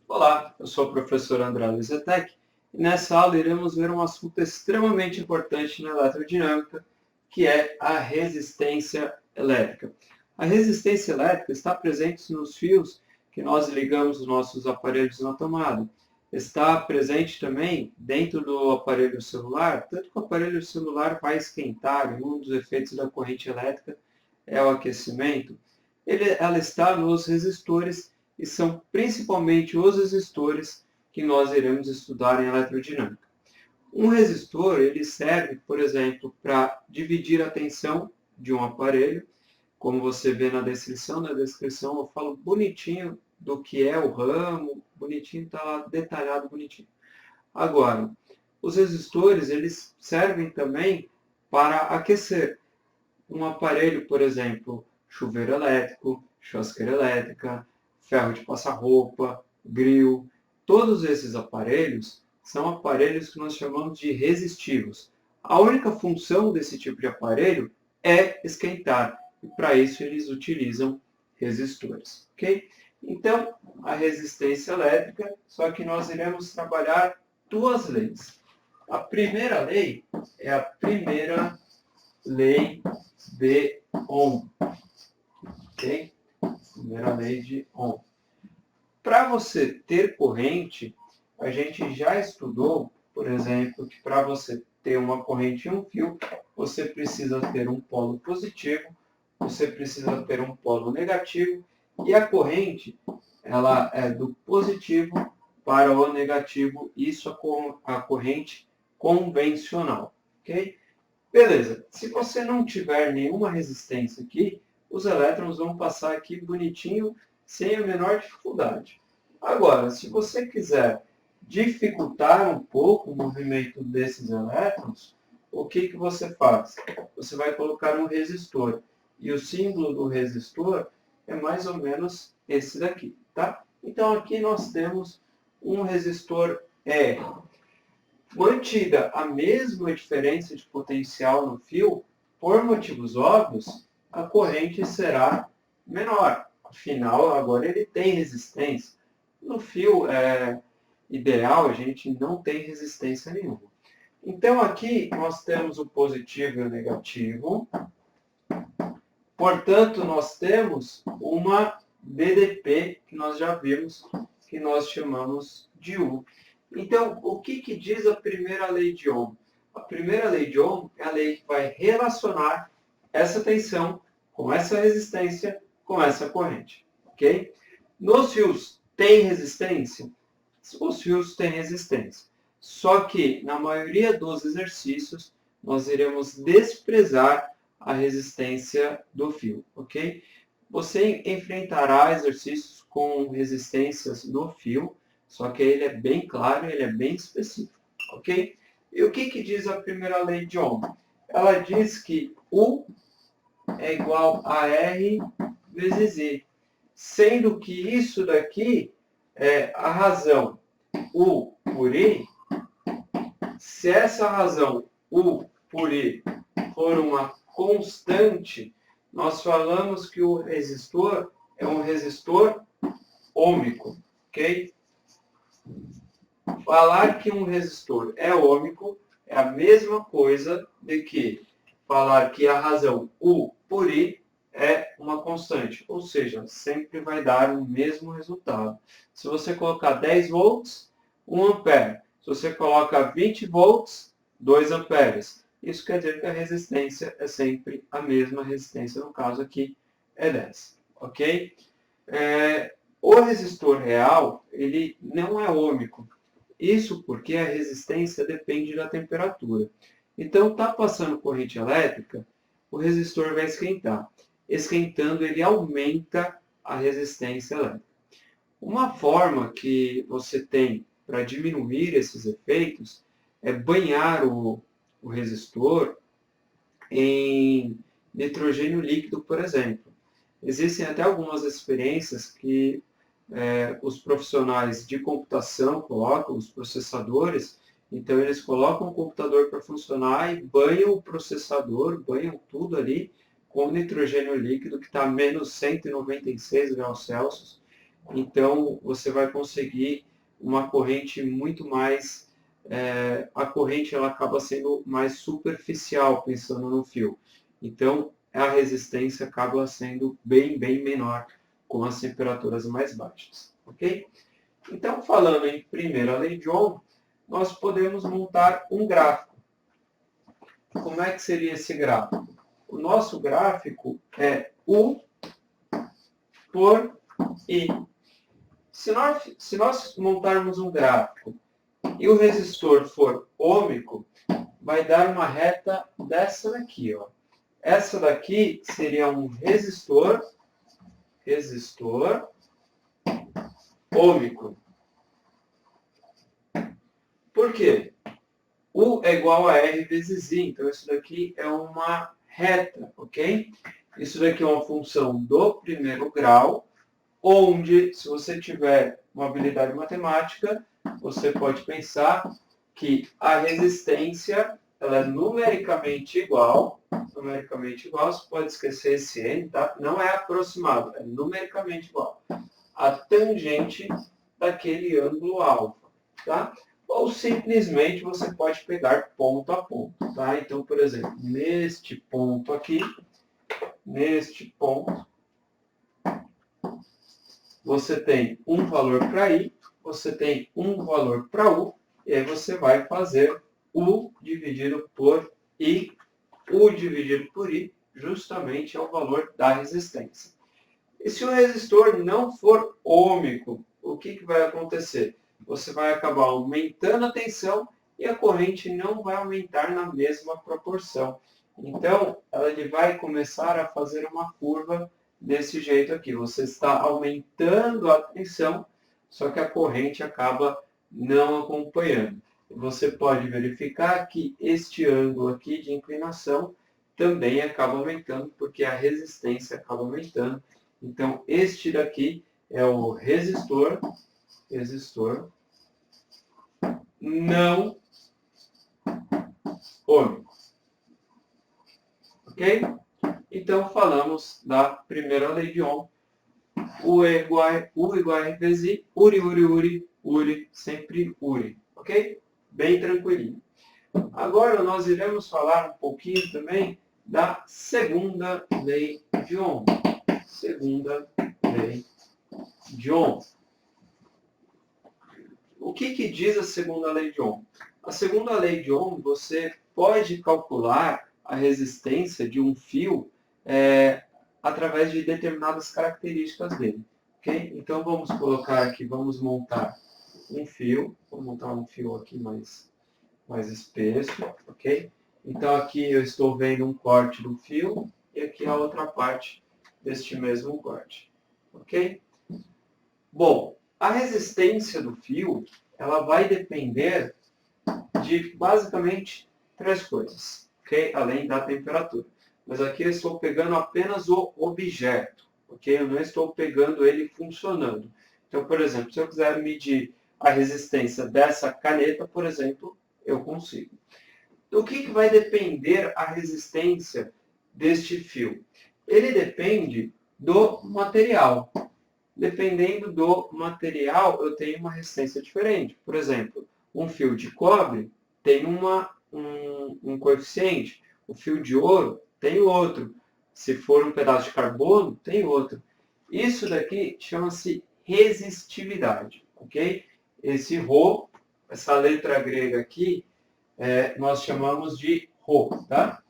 Olá, eu sou o professor André Luizetec e nessa aula iremos ver um assunto extremamente importante na eletrodinâmica, que é a resistência elétrica. A resistência elétrica está presente nos fios que nós ligamos os nossos aparelhos na tomada. Está presente também dentro do aparelho celular, tanto que o aparelho celular vai esquentar, e um dos efeitos da corrente elétrica é o aquecimento. Ela está nos resistores e são principalmente os resistores que nós iremos estudar em eletrodinâmica. Um resistor ele serve, por exemplo, para dividir a tensão de um aparelho, como você vê na descrição eu falo bonitinho do que é o ramo, bonitinho, está lá detalhado bonitinho. Agora, os resistores eles servem também para aquecer um aparelho, por exemplo, chuveiro elétrico, churrasqueira elétrica, ferro de passar roupa, grill. Todos esses aparelhos são aparelhos que nós chamamos de resistivos. A única função desse tipo de aparelho é esquentar, e para isso eles utilizam resistores. Ok? Então, a resistência elétrica, só que nós iremos trabalhar duas leis. A primeira lei é a primeira lei de Ohm. Ok? Primeira lei de Ohm. Para você ter corrente, a gente já estudou, por exemplo, que para você ter uma corrente em um fio, você precisa ter um polo positivo, você precisa ter um polo negativo, e a corrente ela é do positivo para o negativo, isso é a corrente convencional. Ok? Beleza, se você não tiver nenhuma resistência aqui, os elétrons vão passar aqui bonitinho, sem a menor dificuldade. Agora, se você quiser dificultar um pouco o movimento desses elétrons, o que você faz? Você vai colocar um resistor. E o símbolo do resistor é mais ou menos esse daqui, tá? Então, aqui nós temos um resistor R. Mantida a mesma diferença de potencial no fio, por motivos óbvios, a corrente será menor. Afinal, agora ele tem resistência. No fio ideal, a gente não tem resistência nenhuma. Então, aqui nós temos o positivo e o negativo. Portanto, nós temos uma BDP, que nós já vimos, que nós chamamos de U. Então, o que diz a primeira lei de Ohm? A primeira lei de Ohm é a lei que vai relacionar essa tensão com essa resistência, com essa corrente. Ok? Nos fios tem resistência? Os fios têm resistência. Só que, na maioria dos exercícios, nós iremos desprezar a resistência do fio. Ok? Você enfrentará exercícios com resistências no fio, só que ele é bem claro, ele é bem específico, ok? E o que diz a primeira lei de Ohm? Ela diz que U é igual a R vezes I, sendo que isso daqui é a razão U por I. Se essa razão U por I for uma constante, nós falamos que o resistor é um resistor ôhmico, ok? Falar que um resistor é ôhmico é a mesma coisa de que falar que a razão U por I é uma constante, ou seja, sempre vai dar o mesmo resultado. Se você colocar 10 volts, 1 ampere. Se você coloca 20 volts, 2 amperes. Isso quer dizer que a resistência é sempre a mesma resistência, no caso aqui é 10, ok? O resistor real, ele não é ôhmico. Isso porque a resistência depende da temperatura. Então, está passando corrente elétrica, o resistor vai esquentar. Esquentando, ele aumenta a resistência elétrica. Uma forma que você tem para diminuir esses efeitos é banhar o resistor em nitrogênio líquido, por exemplo. Existem até algumas experiências que os profissionais de computação colocam, os processadores, então eles colocam o computador para funcionar e banham o processador, banham tudo ali com nitrogênio líquido que está a menos 196 graus Celsius. então você vai conseguir uma corrente muito mais... a corrente ela acaba sendo mais superficial, pensando no fio. Então, a resistência acaba sendo bem menor com as temperaturas mais baixas. Ok? Então, falando em primeira lei de Ohm, nós podemos montar um gráfico. Como é que seria esse gráfico? O nosso gráfico é U por I. Se nós montarmos um gráfico e o resistor for ôhmico, vai dar uma reta dessa daqui, ó. Essa daqui seria um resistor ôhmico. Por quê? U é igual a R vezes I, então isso daqui é uma reta, ok? Isso daqui é uma função do primeiro grau, onde, se você tiver uma habilidade matemática, você pode pensar que a resistência ela é numericamente igual, você pode esquecer esse N, tá? Não é aproximado, é numericamente igual a tangente daquele ângulo alfa, tá? Ou simplesmente você pode pegar ponto a ponto, tá? Então, por exemplo, neste ponto aqui, você tem um valor para I, você tem um valor para U, e aí você vai fazer U dividido por I. U dividido por I justamente é o valor da resistência. E se o resistor não for ôhmico, o que vai acontecer? Você vai acabar aumentando a tensão e a corrente não vai aumentar na mesma proporção. Então, ele vai começar a fazer uma curva desse jeito aqui. Você está aumentando a tensão, só que a corrente acaba não acompanhando. Você pode verificar que este ângulo aqui de inclinação também acaba aumentando, porque a resistência acaba aumentando. Então, este daqui é o resistor não ôhmico. Ok? Então, falamos da primeira lei de Ohm. U igual a R vezes I, Uri, sempre Uri. Ok? Bem tranquilinho. Agora, nós iremos falar um pouquinho também da segunda lei de Ohm. Segunda lei de Ohm. O que diz a segunda lei de Ohm? A segunda lei de Ohm, você pode calcular a resistência de um fio através de determinadas características dele. Okay? Então, vamos colocar aqui, vamos montar um fio. Vou montar um fio aqui mais espesso. Ok? Então, aqui eu estou vendo um corte do fio e aqui a outra parte deste mesmo corte. Ok? Bom, a resistência do fio, ela vai depender de basicamente três coisas, ok? Além da temperatura. Mas aqui eu estou pegando apenas o objeto, ok? Eu não estou pegando ele funcionando. Então, por exemplo, se eu quiser medir a resistência dessa caneta, por exemplo, eu consigo. Do que vai depender a resistência deste fio? Ele depende do material. Dependendo do material, eu tenho uma resistência diferente. Por exemplo, um fio de cobre tem um coeficiente, o fio de ouro tem outro. Se for um pedaço de carbono, tem outro. Isso daqui chama-se resistividade, ok? Esse Rho, essa letra grega aqui, nós chamamos de Rho, tá?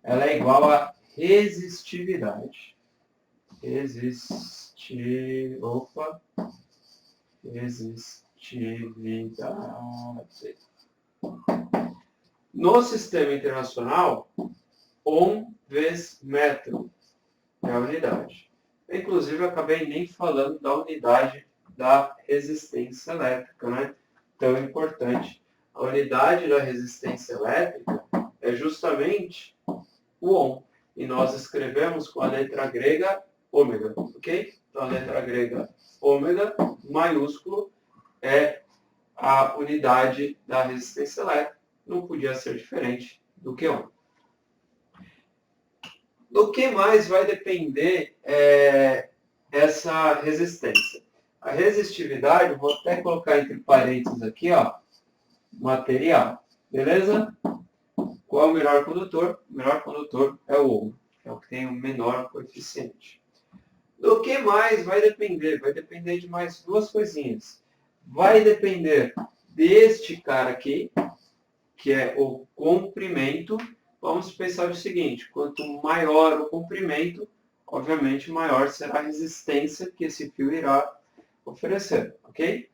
Ela é igual a resistividade. Resistividade. No sistema internacional, Ohm vezes metro é a unidade. Inclusive, eu acabei nem falando da unidade da resistência elétrica, né? Tão importante. A unidade da resistência elétrica é justamente o Ohm. E nós escrevemos com a letra grega ômega, ok? Então, a letra grega ômega, maiúsculo, é a unidade da resistência elétrica. Não podia ser diferente do que Ohm. Do que mais vai depender essa resistência. A resistividade, eu vou até colocar entre parênteses aqui, ó, material. Beleza? Qual é o melhor condutor? O melhor condutor é o ouro, é o que tem o menor coeficiente. Do que mais vai depender? Vai depender de mais duas coisinhas. Vai depender deste cara aqui, que é o comprimento. Vamos pensar o seguinte, quanto maior o comprimento, obviamente maior será a resistência que esse fio irá oferecer, ok?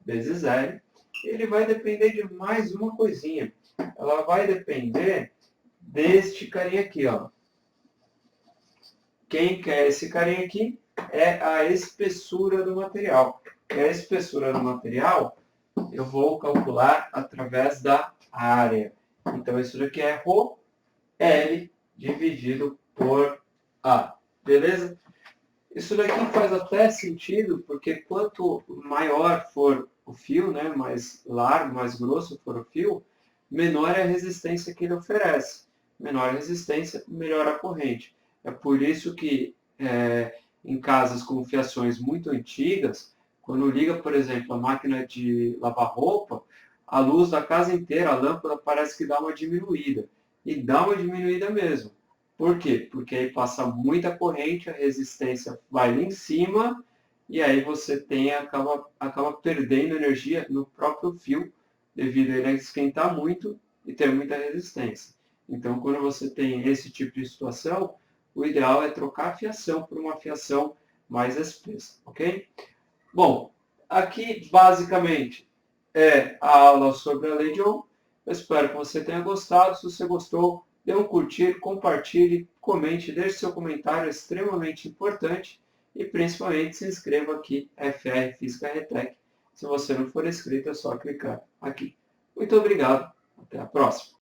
Vezes L. Ele vai depender de mais uma coisinha. Ela vai depender deste carinha aqui, ó. Quem quer esse carinha aqui é a espessura do material. E a espessura do material eu vou calcular através da área. Então, isso daqui é ρ L dividido por A. Beleza? Isso daqui faz até sentido, porque quanto maior for o fio, né, mais largo, mais grosso for o fio, menor é a resistência que ele oferece. Menor a resistência, melhor a corrente. É por isso que em casas com fiações muito antigas, quando liga, por exemplo, a máquina de lavar roupa, a luz da casa inteira, a lâmpada parece que dá uma diminuída. E dá uma diminuída mesmo. Por quê? Porque aí passa muita corrente, a resistência vai lá em cima, e aí você acaba perdendo energia no próprio fio, devido a ele esquentar muito e ter muita resistência. Então, quando você tem esse tipo de situação, o ideal é trocar a fiação por uma fiação mais espessa, ok? Bom, aqui basicamente é a aula sobre a lei de Ohm. Eu espero que você tenha gostado. Se você gostou, dê um curtir, compartilhe, comente, deixe seu comentário, é extremamente importante. E principalmente se inscreva aqui, FR Física Retec. Se você não for inscrito, é só clicar aqui. Muito obrigado, até a próxima.